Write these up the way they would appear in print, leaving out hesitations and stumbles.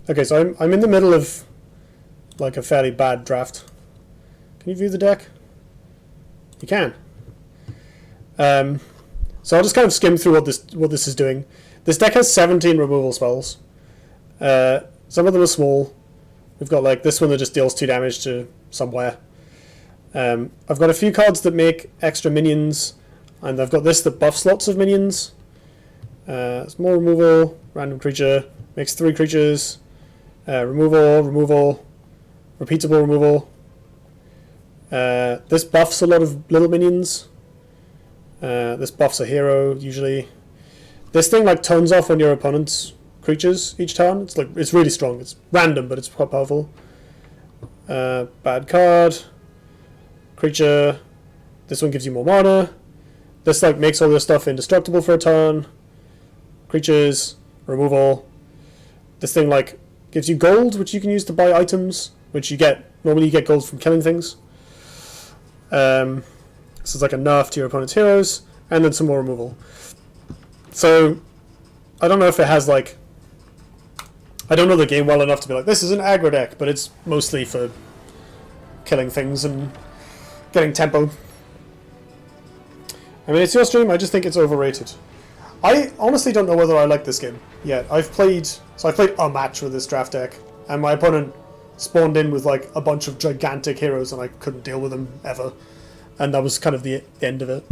Okay, so I'm in the middle of like a fairly bad draft. Can you view the deck? You can. So I'll just kind of skim through what this is doing. This deck has 17 removal spells. Some of them are small. We've got like this one that just deals 2 damage to somewhere. I've got a few cards that make extra minions, and I've got this that buffs lots of minions. It's more removal, random creature, makes 3 creatures, removal, repeatable removal. This buffs a lot of little minions. This buffs a hero usually. This thing like turns off on your opponent's creatures each turn. It's really strong. It's random, but it's quite powerful. Bad card. Creature. This one gives you more mana. This like makes all your stuff indestructible for a turn. Creatures. Removal. This thing like gives you gold, which you can use to buy items, which you get normally you get gold from killing things. So it's like a nerf to your opponent's heroes, and then some more removal. So I don't know if it has like, I don't know the game well enough to be like, this is an aggro deck, but it's mostly for killing things and getting tempo. I mean, it's your stream, I just think it's overrated. I honestly don't know whether I like this game yet. I played a match with this draft deck, and my opponent spawned in with like a bunch of gigantic heroes, and I couldn't deal with them ever. And that was kind of the end of it.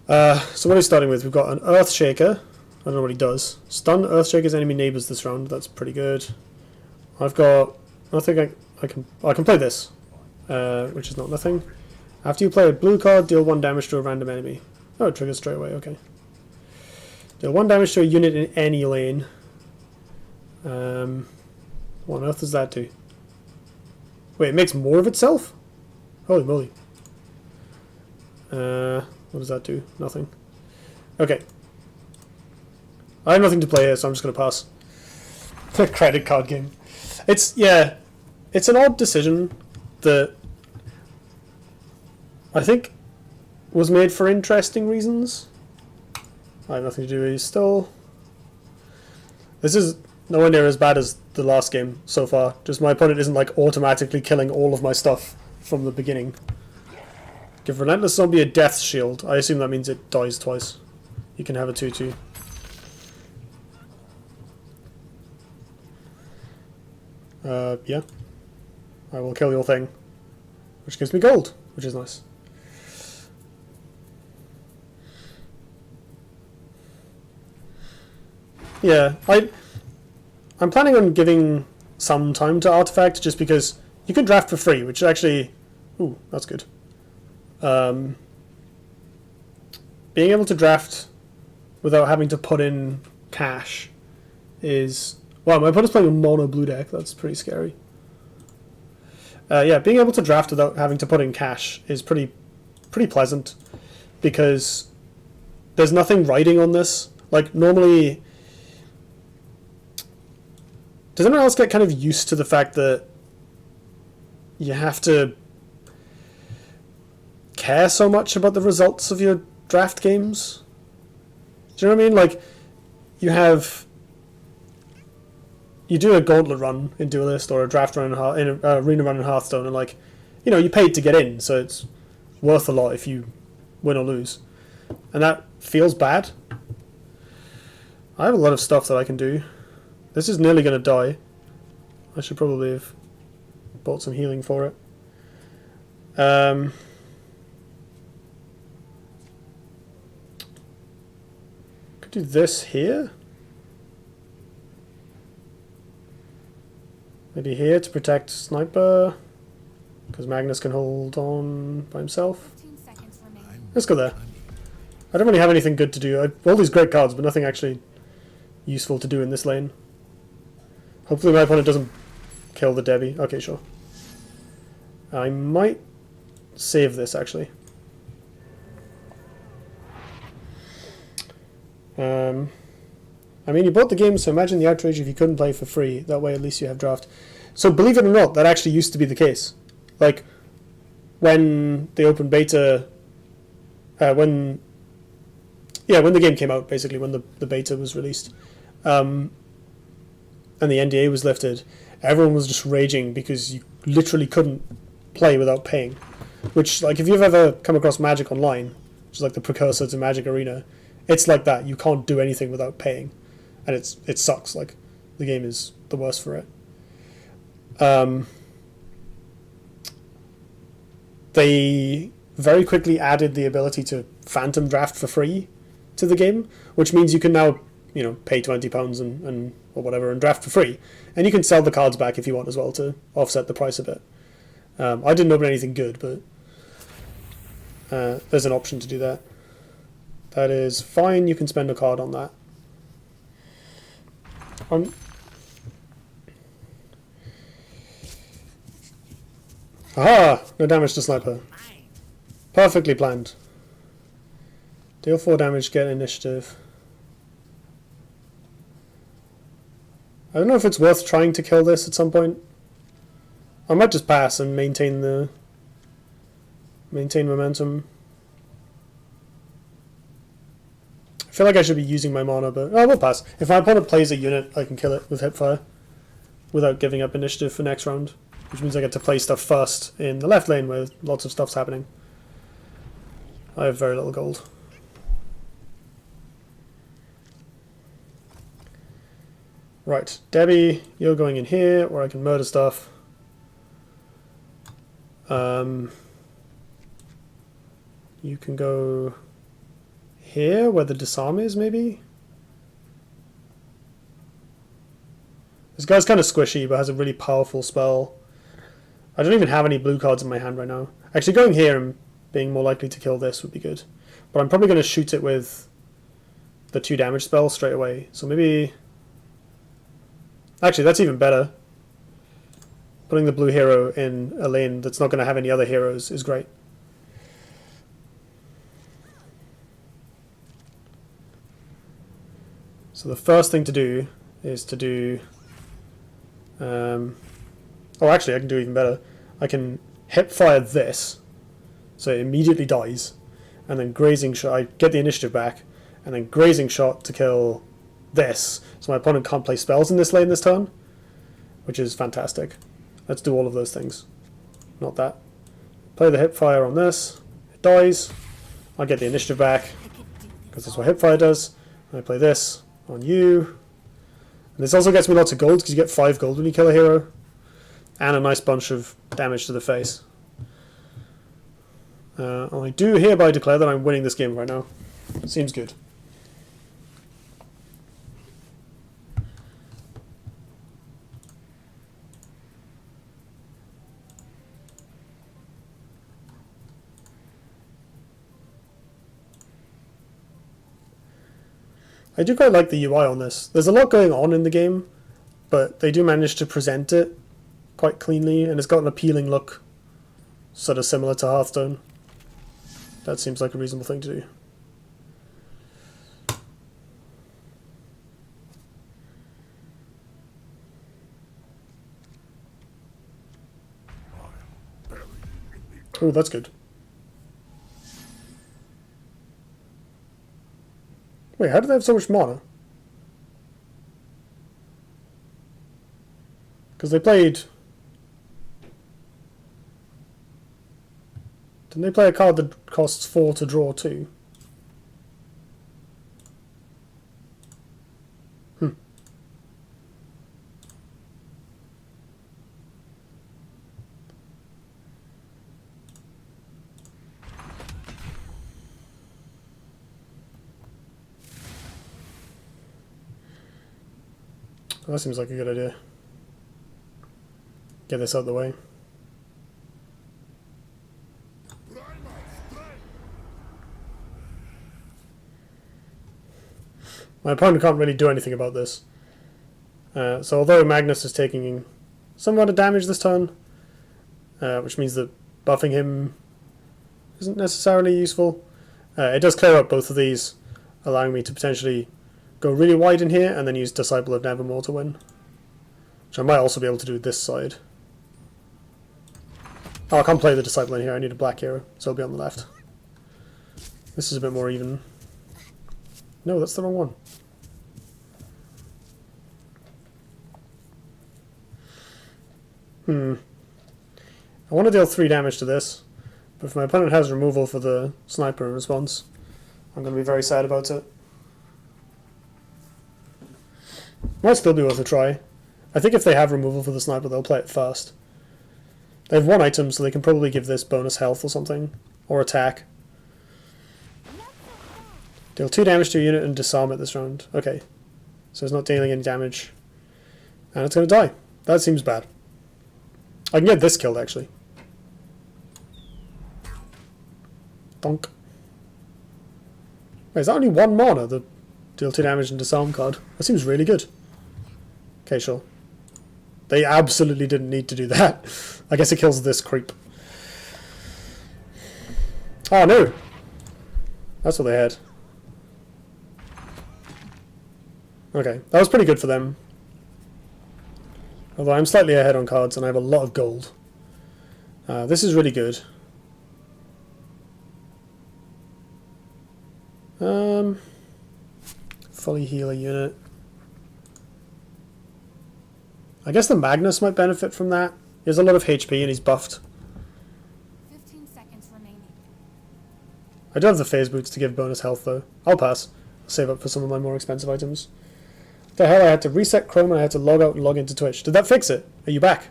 So what are we starting with? We've got an Earthshaker. I don't know what he does. Stun Earthshaker's enemy neighbors this round. That's pretty good. I've got... I think I can play this, which is not nothing. After you play a blue card, deal 1 damage to a random enemy. Oh, it triggers straight away, okay. Deal 1 damage to a unit in any lane. What on earth does that do? Wait, it makes more of itself? Holy moly. What does that do? Nothing. Okay. I have nothing to play here, so I'm just going to pass. The credit card game. It's an odd decision that I think was made for interesting reasons. I have nothing to do with it still. This is nowhere near as bad as the last game so far. Just my opponent isn't like automatically killing all of my stuff from the beginning. Give Relentless Zombie a death shield. I assume that means it dies twice. You can have a 2/2. Yeah. I will kill your thing. Which gives me gold, which is nice. Yeah, I'm planning on giving some time to Artifact just because you can draft for free, which actually... Ooh, that's good. Being able to draft without having to put in cash is... Wow, my opponent's playing a mono blue deck. That's pretty scary. Yeah, being able to draft without having to put in cash is pretty pleasant because there's nothing writing on this. Like, normally... Does anyone else get kind of used to the fact that you have to care so much about the results of your draft games? Do you know what I mean? Like, you do a gauntlet run in Duelist or a draft run in arena run in Hearthstone, and like, you know, you paid to get in, so it's worth a lot if you win or lose, and that feels bad. I have a lot of stuff that I can do. This is nearly going to die. I should probably have bought some healing for it. Could do this here. Maybe here to protect Sniper, because Magnus can hold on by himself. Let's go there. I don't really have anything good to do. I have all these great cards, but nothing actually useful to do in this lane. Hopefully my opponent doesn't kill the Debbie. Okay, sure. I might save this, actually. I mean, you bought the game, so imagine the outrage if you couldn't play for free. That way, at least you have draft. So, believe it or not, that actually used to be the case. Like, when the open beta... when the game came out, basically, when the beta was released. and the NDA was lifted, everyone was just raging because you literally couldn't play without paying. Which, like, if you've ever come across Magic Online, which is like the precursor to Magic Arena, it's like that. You can't do anything without paying, and it sucks. Like, the game is the worst for it. They very quickly added the ability to phantom draft for free to the game, which means you can now, pay £20 and or whatever and draft for free, and you can sell the cards back if you want as well to offset the price a bit. I didn't open anything good, but there's an option to do that. That is fine. You can spend a card on that. Aha! No damage to sniper. Perfectly planned. Deal 4 damage, get initiative. I don't know if it's worth trying to kill this at some point. I might just pass and maintain momentum. I feel like I should be using my mana, but I will pass. If my opponent plays a unit, I can kill it with Hipfire without giving up initiative for next round, which means I get to play stuff first in the left lane where lots of stuff's happening. I have very little gold. Right, Debbie, you're going in here where I can murder stuff. You can go here where the disarm is, maybe? This guy's kind of squishy but has a really powerful spell. I don't even have any blue cards in my hand right now. Actually, going here and being more likely to kill this would be good. But I'm probably going to shoot it with the 2 damage spell straight away. So maybe... Actually, that's even better. Putting the blue hero in a lane that's not going to have any other heroes is great. So the first thing to do is to do... oh, actually, I can do even better. I can Hipfire this, so it immediately dies, and then Grazing Shot, I get the initiative back, and then Grazing Shot to kill this, so my opponent can't play spells in this lane this turn, which is fantastic. Let's do all of those things. Not that. Play the Hipfire on this, it dies, I get the initiative back, because that's what Hipfire does, and I play this on you. And this also gets me lots of gold, because you get 5 gold when you kill a hero, and a nice bunch of damage to the face. I do hereby declare that I'm winning this game right now. Seems good. I do quite like the UI on this. There's a lot going on in the game, but they do manage to present it quite cleanly, and it's got an appealing look, sort of similar to Hearthstone. That seems like a reasonable thing to do. Oh, that's good. Wait, how do they have so much mana? Because they played... Didn't they play a card that costs 4 to draw 2? That seems like a good idea. Get this out of the way. My opponent can't really do anything about this. So although Magnus is taking some amount of damage this turn, which means that buffing him isn't necessarily useful, it does clear up both of these, allowing me to potentially go really wide in here and then use Disciple of Nevermore to win. Which I might also be able to do this side. Oh, I can't play the Disciple in here, I need a black hero, so I'll be on the left. This is a bit more even. No, that's the wrong one. I want to deal 3 damage to this, but if my opponent has removal for the sniper in response, I'm going to be very sad about it. Might still be worth a try. I think if they have removal for the sniper, they'll play it fast. They have 1 item, so they can probably give this bonus health or something, or attack. Deal 2 damage to a unit and disarm it this round. Okay, so it's not dealing any damage. And it's going to die. That seems bad. I can get this killed, actually. Donk. Wait, is that only 1 mana, the deal 2 damage and disarm card? That seems really good. Okay, sure. They absolutely didn't need to do that. I guess it kills this creep. Oh, no! That's what they had. Okay, that was pretty good for them. Although I'm slightly ahead on cards and I have a lot of gold. This is really good. Fully healer unit. I guess the Magnus might benefit from that. He has a lot of HP and he's buffed. 15 seconds remaining. I do have the phase boots to give bonus health though. I'll pass. I'll save up for some of my more expensive items. What the hell, I had to reset Chrome and I had to log out and log into Twitch. Did that fix it? Are you back?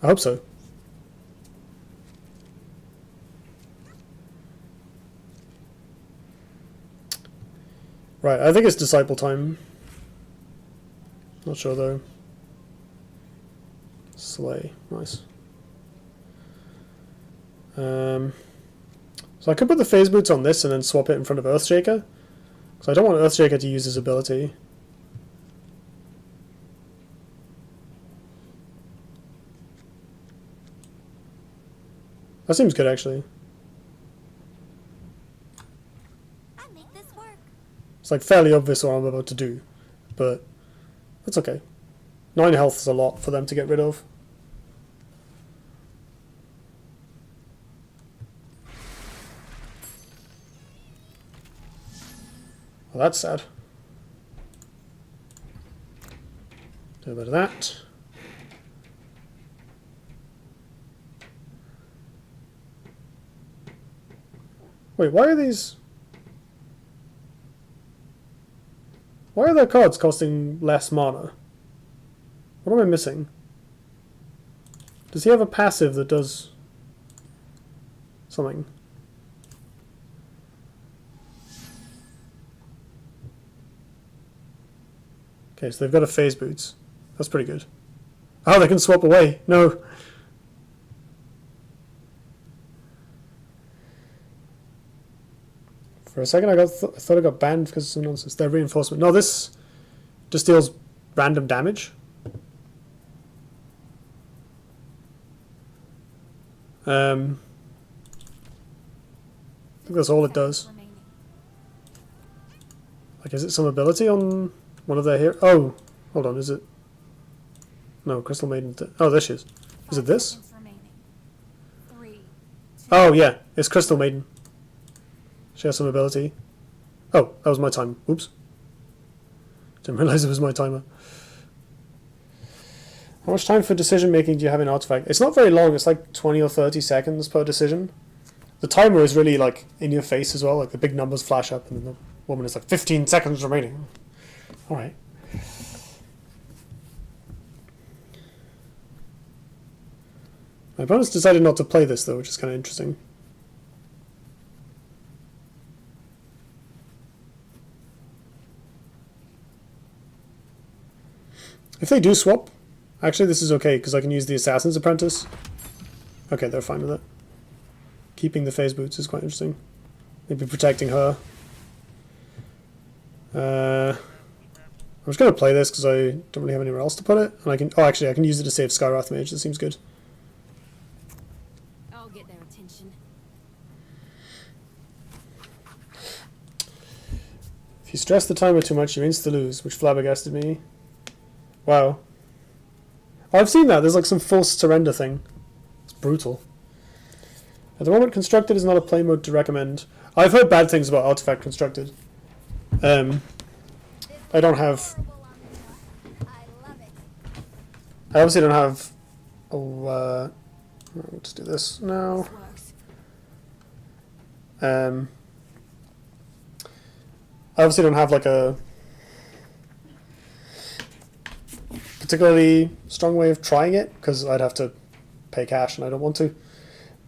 I hope so. Right, I think it's Disciple time. Not sure though. Slay, nice. So I could put the phase boots on this and then swap it in front of Earthshaker. Because I don't want Earthshaker to use his ability. That seems good actually. I make this work. It's like fairly obvious what I'm about to do, but that's okay. 9 health is a lot for them to get rid of. Well, that's sad. Do a bit of that. Wait, why are these... Why are their cards costing less mana? What am I missing? Does he have a passive that does something? Okay, so they've got a phase boots. That's pretty good. Oh, they can swap away. No. For a second, I thought I got banned because of some nonsense. Their reinforcement. No, this just deals random damage. I think that's all it does. Like, is it some ability on one of their heroes? Oh, hold on, is it? No, Crystal Maiden. Oh, there she is. Is it this? 3, 2, Oh, yeah, it's Crystal Maiden. She has some ability. Oh, that was my time. Oops. Didn't realize it was my timer. How much time for decision making do you have in Artifact? It's not very long, it's like 20 or 30 seconds per decision. The timer is really like in your face as well, like the big numbers flash up and then the woman is like 15 seconds remaining. Alright. My opponents decided not to play this though, which is kind of interesting. If they do swap, actually this is okay because I can use the Assassin's Apprentice. Okay, they're fine with it. Keeping the phase boots is quite interesting. Maybe protecting her. I'm just going to play this because I don't really have anywhere else to put it. And I can. Oh, actually, I can use it to save Skywrath Mage. That seems good. I'll get their attention. If you stress the timer too much, you insta-lose, which flabbergasted me. Wow. Oh, I've seen that. There's like some forced surrender thing. It's brutal. At the moment, Constructed is not a play mode to recommend. I've heard bad things about Artifact Constructed. I don't have... I obviously don't have let's do this now. This works. I obviously don't have like a particularly strong way of trying it because I'd have to pay cash and I don't want to.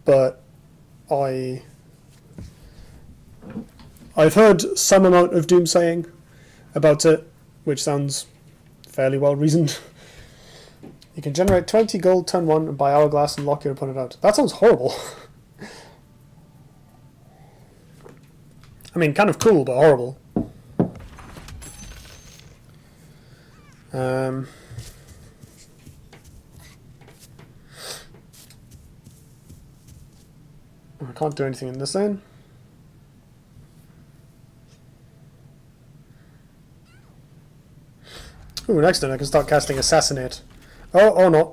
But I've heard some amount of doomsaying about it, which sounds fairly well reasoned. You can generate 20 gold turn 1 and buy hourglass and lock your opponent out. That sounds horrible. I mean, kind of cool, but horrible. I can't do anything in this lane. Ooh, next turn I can start casting Assassinate. Oh, or not.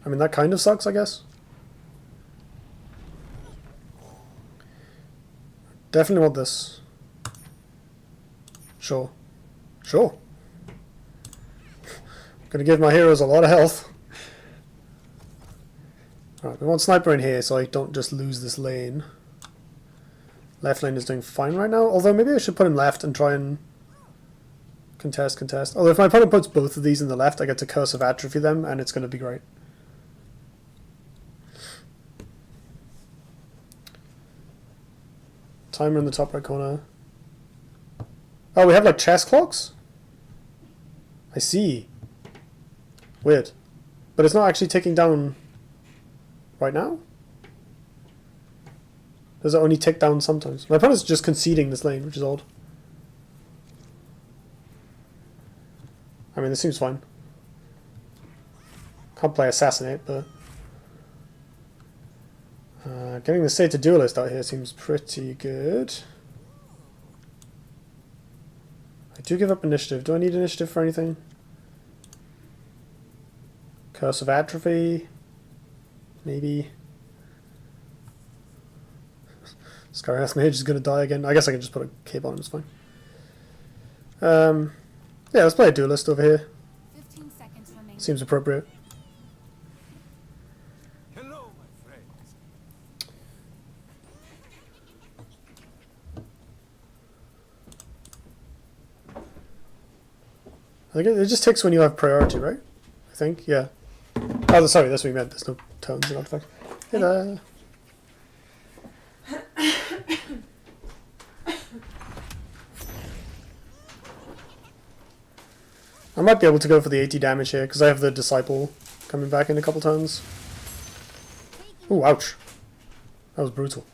I mean, that kind of sucks, I guess. Definitely want this. Sure. Sure. Gonna give my heroes a lot of health. Alright, we want Sniper in here so I don't just lose this lane. Left lane is doing fine right now, although maybe I should put him left and try and contest. Although if my opponent puts both of these in the left, I get to Curse of Atrophy them, and it's going to be great. Timer in the top right corner. Oh, we have like chess clocks? I see. Weird. But it's not actually ticking down right now? Does it only tick down sometimes? My opponent's just conceding this lane, which is odd. I mean, this seems fine. Can't play Assassinate, but... getting the State to Duelist out here seems pretty good. I do give up Initiative. Do I need Initiative for anything? Curse of Atrophy? Maybe. Skywrath Mage is going to die again. I guess I can just put a cape on him, it's fine. Yeah, let's play a Duelist over here. 15 seconds remaining. Seems appropriate. Hello, my friends. I think it just ticks when you have priority, right? I think, yeah. Oh, sorry, that's what you meant. There's no tones in artifact. Hey there. I might be able to go for the 80 damage here because I have the Disciple coming back in a couple turns. Ooh, ouch. That was brutal.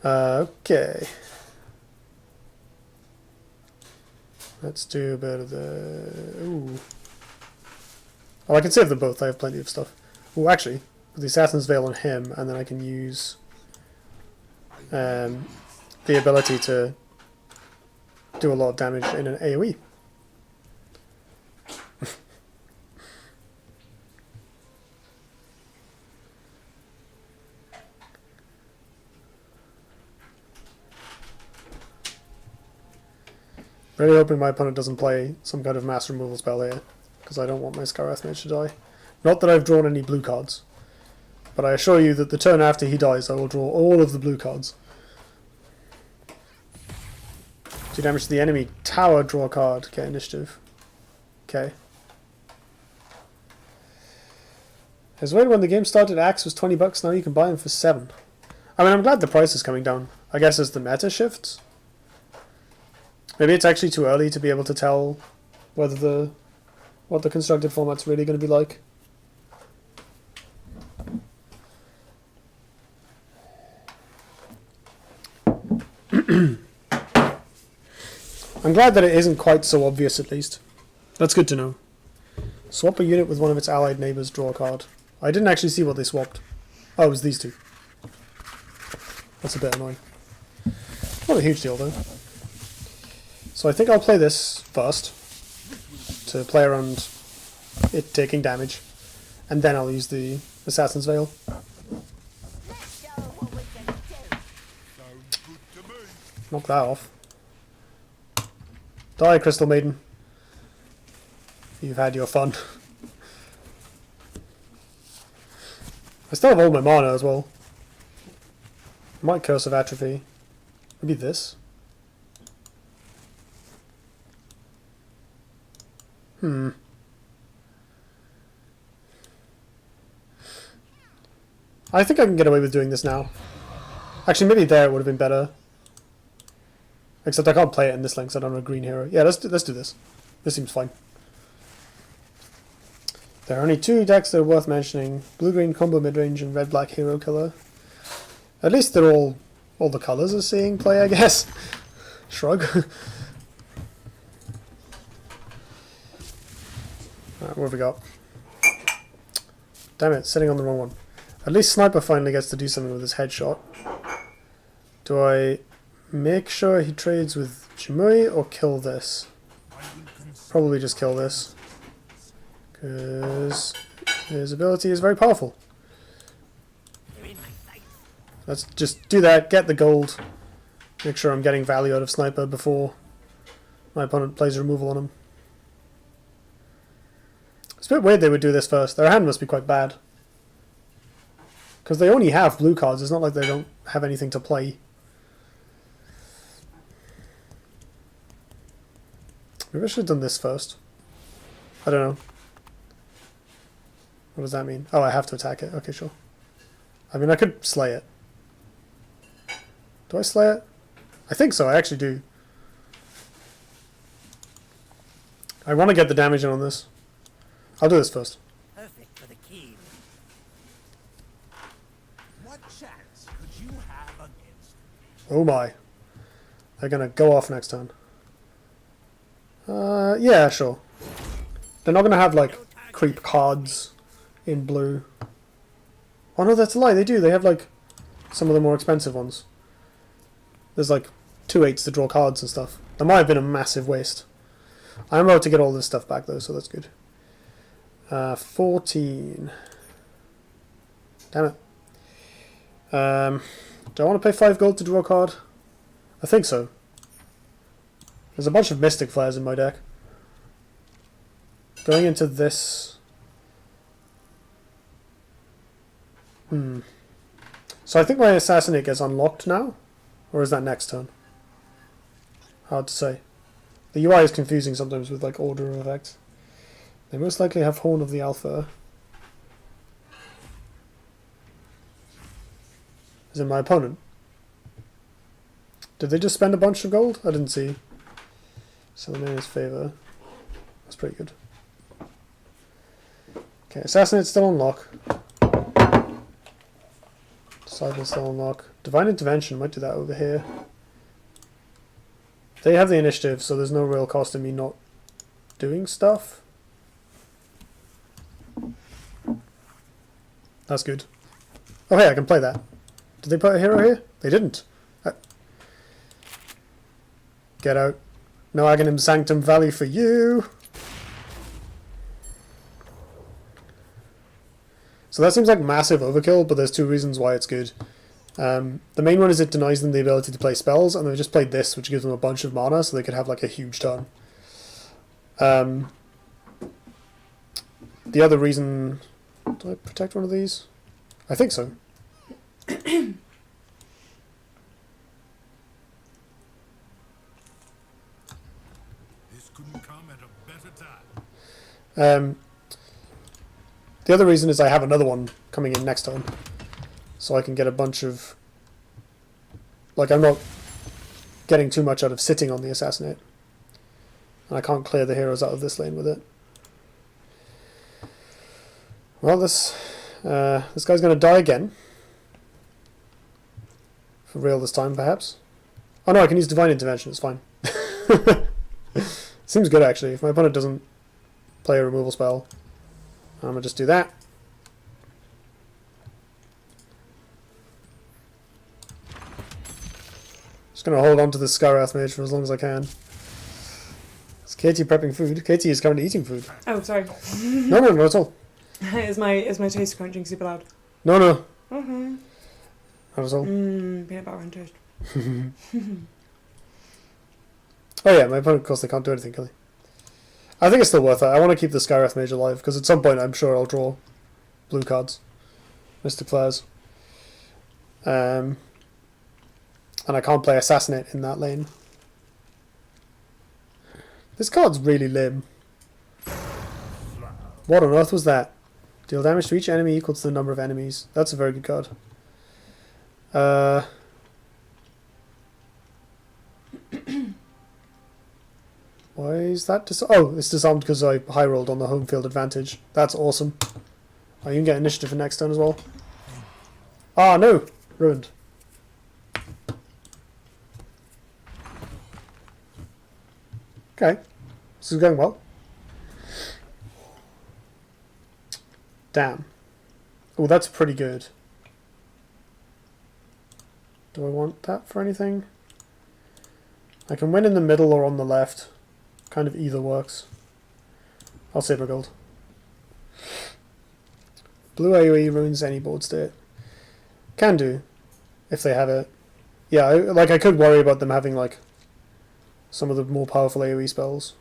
Okay. Let's do a bit of the... Ooh. Oh, I can save them both. I have plenty of stuff. Ooh, actually, put the Assassin's Veil on him, and then I can use the ability to do a lot of damage in an AoE. Really hoping my opponent doesn't play some kind of mass removal spell here, because I don't want my Skywrath Mage to die. Not that I've drawn any blue cards, but I assure you that the turn after he dies I will draw all of the blue cards. 2 damage to the enemy tower, draw a card, get initiative. Okay. As well, when the game started, Axe was $20, now you can buy them for 7. I mean, I'm glad the price is coming down. I guess as the meta shifts. Maybe it's actually too early to be able to tell whether what the constructed format's really going to be like. I'm glad that it isn't quite so obvious, at least. That's good to know. Swap a unit with one of its allied neighbors, draw a card. I didn't actually see what they swapped. Oh, it was these two. That's a bit annoying. Not a huge deal, though. So I think I'll play this first, to play around it taking damage, and then I'll use the Assassin's Veil. Knock that off. Die, Crystal Maiden. you've had your fun. I still have all my mana as well. I might Curse of Atrophy. Maybe this. I think I can get away with doing this now. Actually, maybe there it would have been better. Except I can't play it in this lane because I don't have a green hero. Yeah, let's do this. This seems fine. There are only 2 decks that are worth mentioning. Blue-green combo midrange and red-black hero killer. At least they're all the colours are seeing play, I guess. Shrug. Alright, what have we got? Damn it, sitting on the wrong one. At least Sniper finally gets to do something with his headshot. Do I make sure he trades with Jimui or kill this? Probably just kill this. Because his ability is very powerful. Let's just do that, get the gold. Make sure I'm getting value out of Sniper before my opponent plays removal on him. It's a bit weird they would do this first. Their hand must be quite bad. Because they only have blue cards, it's not like they don't have anything to play. Maybe I should have done this first. I don't know. What does that mean? Oh, I have to attack it. Okay, sure. I mean, I could slay it. Do I slay it? I think so, I actually do. I want to get the damage in on this. I'll do this first. Perfect for the key. What chance could you have against me? Oh my. They're going to go off next turn. Yeah, sure. They're not going to have, like, creep cards in blue. Oh no, that's a lie, they do. They have, like, some of the more expensive ones. There's, like, 2/8s to draw cards and stuff. That might have been a massive waste. I'm about to get all this stuff back, though, so that's good. 14. Damn it. Do I want to pay 5 gold to draw a card? I think so. There's a bunch of Mystic Flares in my deck. Going into this... So I think my Assassinate gets unlocked now? Or is that next turn? Hard to say. The UI is confusing sometimes with like order of effects. They most likely have Horn of the Alpha. Is it my opponent? Did they just spend a bunch of gold? I didn't see. Selling in his favour. That's pretty good. Okay, Assassinate's still on lock. Disciple's still on lock. Divine Intervention might do that over here. They have the initiative, so there's no real cost in me not doing stuff. That's good. Oh hey, I can play that. Did they put a hero here? They didn't. Get out. No Aghanim Sanctum value for you. So that seems like massive overkill, but there's 2 reasons why it's good. The main one is it denies them the ability to play spells, and they've just played this, which gives them a bunch of mana, so they could have like a huge turn. The other reason... Do I protect one of these? I think so. This couldn't come at a better time. The other reason is I have another one coming in next turn. So I can get a bunch of... Like, I'm not getting too much out of sitting on the Assassinate. And I can't clear the heroes out of this lane with it. Well, this guy's going to die again. For real this time, perhaps. Oh no, I can use Divine Intervention, it's fine. Seems good, actually. If my opponent doesn't play a removal spell, I'm going to just do that. Just going to hold on to this Skywrath Mage for as long as I can. Is Katie prepping food? Katie is currently eating food. Oh, sorry. No, not at all. is my taste crunching super loud? No. Mm-hmm. Not at all. Peanut butter and toast. Oh yeah, my opponent, of course, they can't do anything, can I think it's still worth it. I want to keep the Skywrath Mage alive, because at some point I'm sure I'll draw blue cards. Mystic Flares. And I can't play Assassinate in that lane. This card's really lame. What on earth was that? Deal damage to each enemy equal to the number of enemies. That's a very good card. Why is that oh, it's disarmed because I high rolled on the home field advantage. That's awesome. Oh, you can get initiative for next turn as well. Ah, no! Ruined. Okay. This is going well. Damn. Oh, that's pretty good. Do I want that for anything? I can win in the middle or on the left. Kind of either works. I'll save my gold. Blue AoE ruins any board state. Can do, if they have it. Yeah, I could worry about them having like some of the more powerful AoE spells.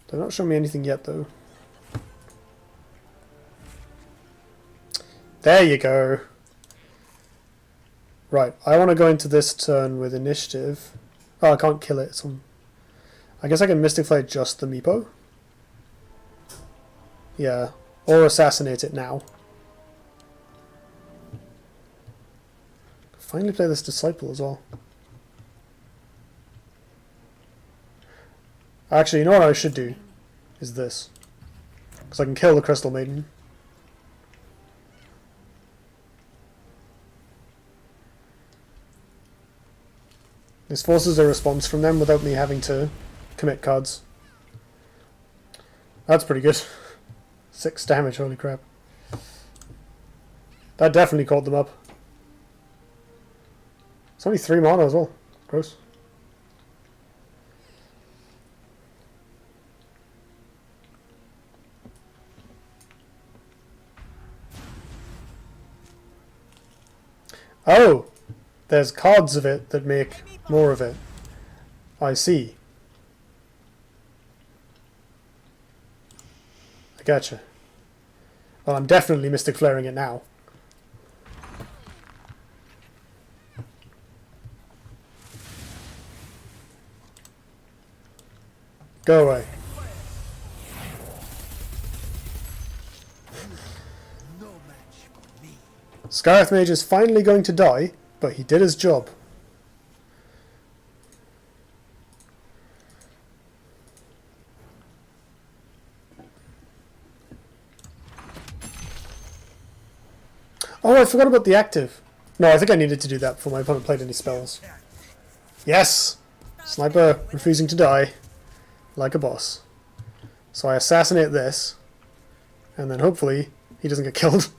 They're not showing me anything yet though. There you go. Right, I want to go into this turn with initiative. Oh, I can't kill it. It's on. I guess I can Mystic Flare just the Meepo. Yeah, or assassinate it now. Finally play this Disciple as well. Actually, you know what I should do? Is this. Because I can kill the Crystal Maiden. This forces a response from them without me having to commit cards. That's pretty good. 6 damage, holy crap. That definitely caught them up. It's only 3 mana as well. Gross. Oh! There's cards of it that make more of it. I see. I gotcha. Well, I'm definitely Mystic Flaring it now. Go away. Skywrath Mage is finally going to die, but he did his job. Oh, I forgot about the active. No, I think I needed to do that before my opponent played any spells. Yes! Sniper refusing to die. Like a boss. So I assassinate this. And then hopefully he doesn't get killed.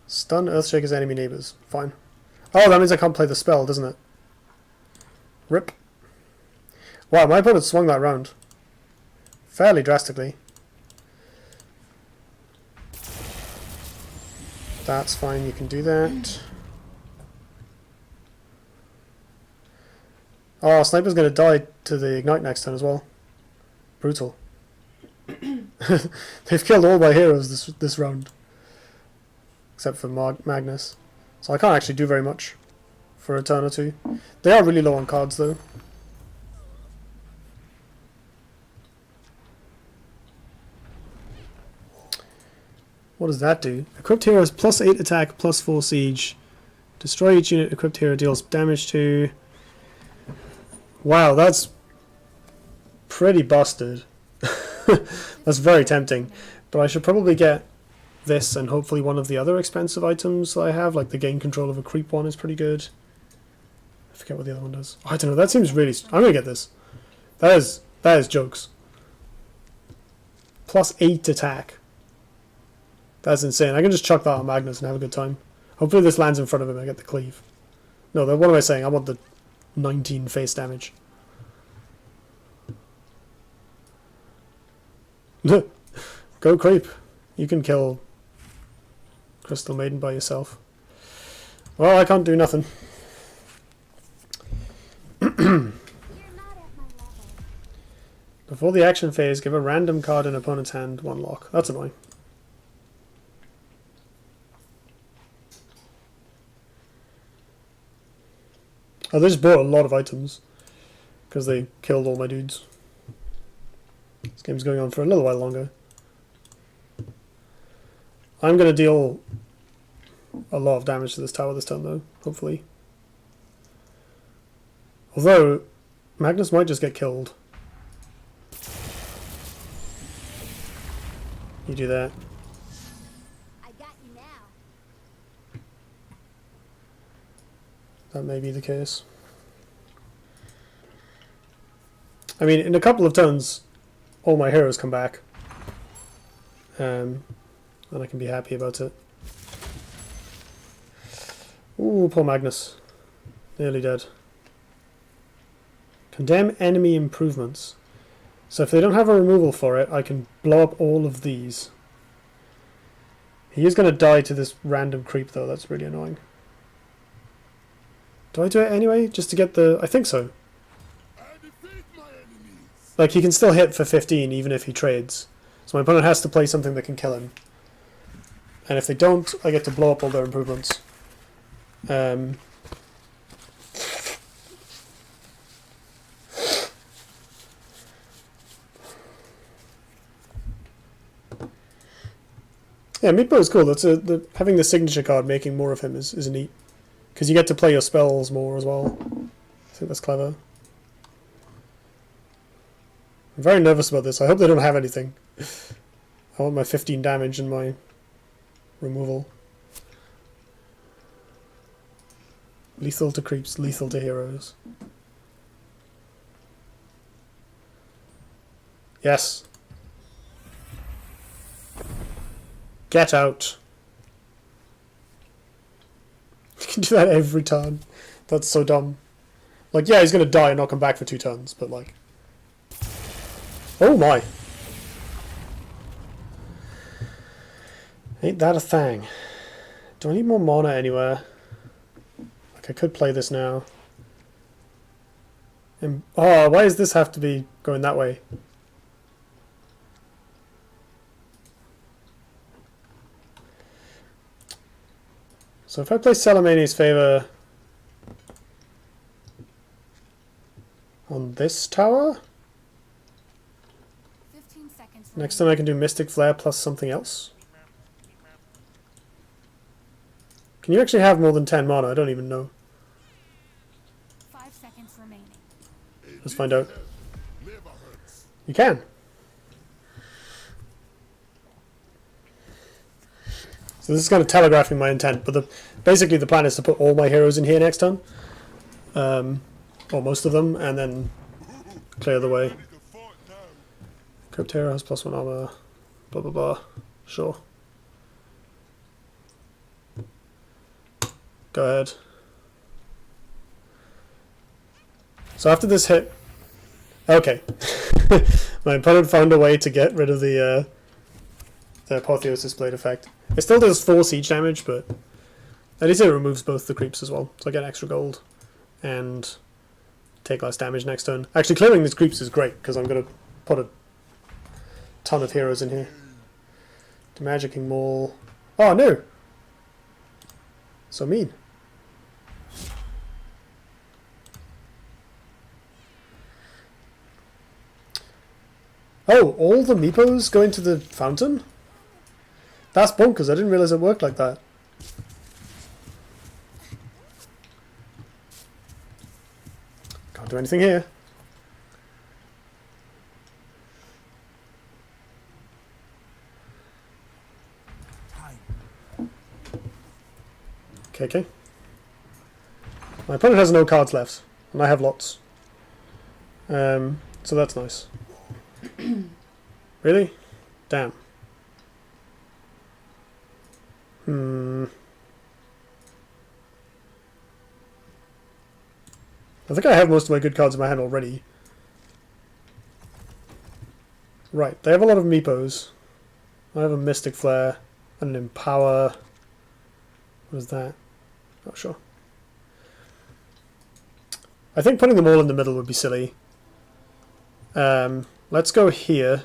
Stun Earthshaker's enemy neighbours. Fine. Oh, that means I can't play the spell, doesn't it? Rip. Wow, my opponent swung that round. Fairly drastically. That's fine, you can do that. Oh, Sniper's going to die to the Ignite next turn as well. Brutal. They've killed all my heroes this round. Except for Magnus. So I can't actually do very much for a turn or two. They are really low on cards though. What does that do? Equipped hero has +8 attack, +4 siege. Destroy each unit equipped hero deals damage to... Wow, that's pretty busted. That's very tempting. But I should probably get this and hopefully one of the other expensive items I have, like the gain control of a creep one is pretty good. I forget what the other one does. Oh, I don't know, that seems really... I'm gonna get this. That is jokes. +8 attack. That's insane. I can just chuck that on Magnus and have a good time. Hopefully this lands in front of him and I get the cleave. No, what am I saying? I want the 19 face damage. Go creep. You can kill Crystal Maiden by yourself. Well, I can't do nothing. not at my level. Before the action phase, give a random card in opponent's hand 1 lock. That's annoying. Oh, they just bought a lot of items because they killed all my dudes. This game's going on for a little while longer. I'm going to deal a lot of damage to this tower this turn, though, hopefully. Although, Magnus might just get killed. You do that. I got you now. That may be the case. I mean, in a couple of turns, all my heroes come back. And I can be happy about it. Ooh, poor Magnus. Nearly dead. Condemn enemy improvements. So if they don't have a removal for it, I can blow up all of these. He is going to die to this random creep, though. That's really annoying. Do I do it anyway? Just to get the... I think so. Like, he can still hit for 15 even if he trades. So my opponent has to play something that can kill him. And if they don't, I get to blow up all their improvements. Yeah, Meatball is cool. That's having the signature card, making more of him is neat. Because you get to play your spells more as well. I think that's clever. I'm very nervous about this. I hope they don't have anything. I want my 15 damage and my removal. Lethal to creeps, lethal to heroes. Yes. Get out. You can do that every turn. That's so dumb. Like, yeah, he's gonna die and not come back for 2 turns, but like... Oh my! Ain't that a thing? Do I need more mana anywhere? Like, I could play this now. And, oh, why does this have to be going that way? So if I play Salamani's Favor on this tower, 15 seconds next remaining. time I can do Mystic Flare plus something else. Can you actually have more than 10 mana? I don't even know. 5 seconds remaining. Let's find out. You can. So this is kind of telegraphing my intent, but basically the plan is to put all my heroes in here next turn. Or most of them, and then clear the way. Crypt Hero has +1 armor, blah blah blah. Sure. Go ahead. So after this hit... Okay. My opponent found a way to get rid of the Apotheosis Blade effect. It still does 4 siege damage, but at least it removes both the creeps as well. So I get extra gold and take less damage next turn. Actually, clearing these creeps is great, because I'm going to put a ton of heroes in here. Demagicking Maul. Oh, no! So mean. Oh, all the Meepos go into the fountain? That's bonkers, I didn't realize it worked like that. Can't do anything here. Okay. My opponent has no cards left, and I have lots. So that's nice. Really? Damn. I think I have most of my good cards in my hand already. Right, they have a lot of Meepos. I have a Mystic Flare and an Empower. What is that? Not sure. I think putting them all in the middle would be silly. Let's go here.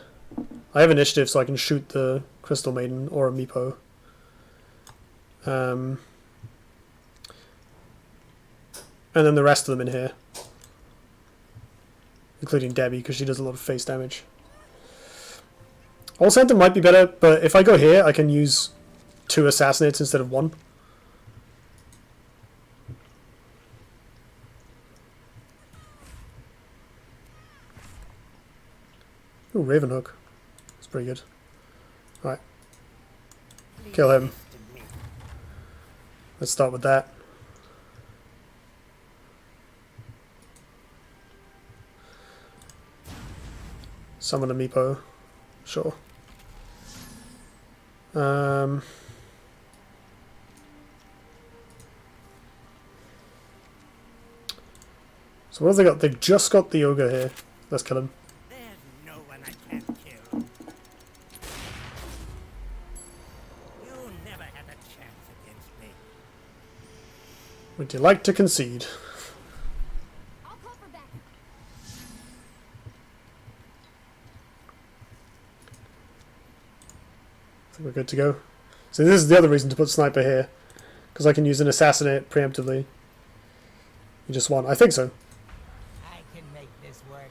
I have initiative, so I can shoot the Crystal Maiden or a Meepo. And then the rest of them in here. Including Debbie, because she does a lot of face damage. All Center might be better, but if I go here, I can use 2 Assassinates instead of 1. Ooh, Ravenhook. That's pretty good. Alright. Kill him. Let's start with that. Summon a Meepo. Sure. So what have they got? They've just got the Ogre here. Let's kill him. There's no one I can't kill. You never had a chance against me. Would you like to concede? I'll call for backup. I think we're good to go. So this is the other reason to put Sniper here. Because I can use an Assassinate preemptively. You just won. I think so. I can make this work.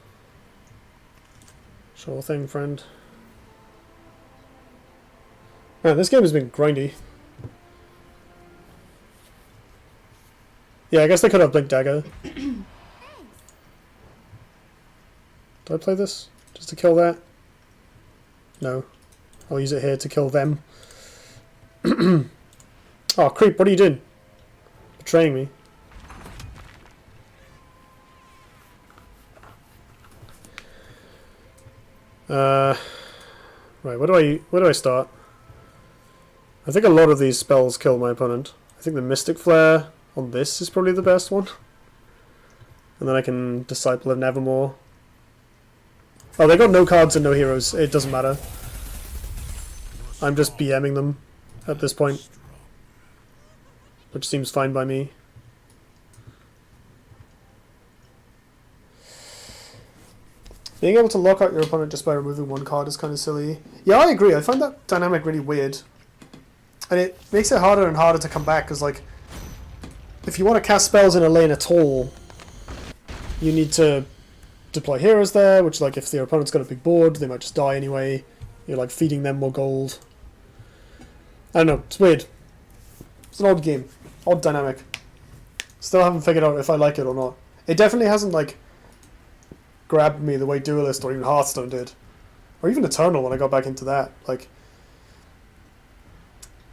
Sure thing, friend. Man, this game has been grindy. Yeah, I guess they could have Blink Dagger. Do I play this? Just to kill that? No. I'll use it here to kill them. Oh, creep, what are you doing? Betraying me. Right, where do I start? I think a lot of these spells kill my opponent. I think the Mystic Flare on this is probably the best one. And then I can Disciple of Nevermore. Oh, they got no cards and no heroes. It doesn't matter. I'm just BMing them at this point. Which seems fine by me. Being able to lock out your opponent just by removing 1 card is kind of silly. Yeah, I agree. I find that dynamic really weird. And it makes it harder and harder to come back, because, like, if you want to cast spells in a lane at all, you need to deploy heroes there, which, like, if their opponent's got a big board, they might just die anyway. You're, like, feeding them more gold. I don't know. It's weird. It's an odd game. Odd dynamic. Still haven't figured out if I like it or not. It definitely hasn't, like, grabbed me the way Duelist or even Hearthstone did. Or even Eternal when I got back into that. Like,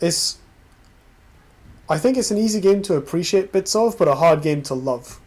I think it's an easy game to appreciate bits of, but a hard game to love.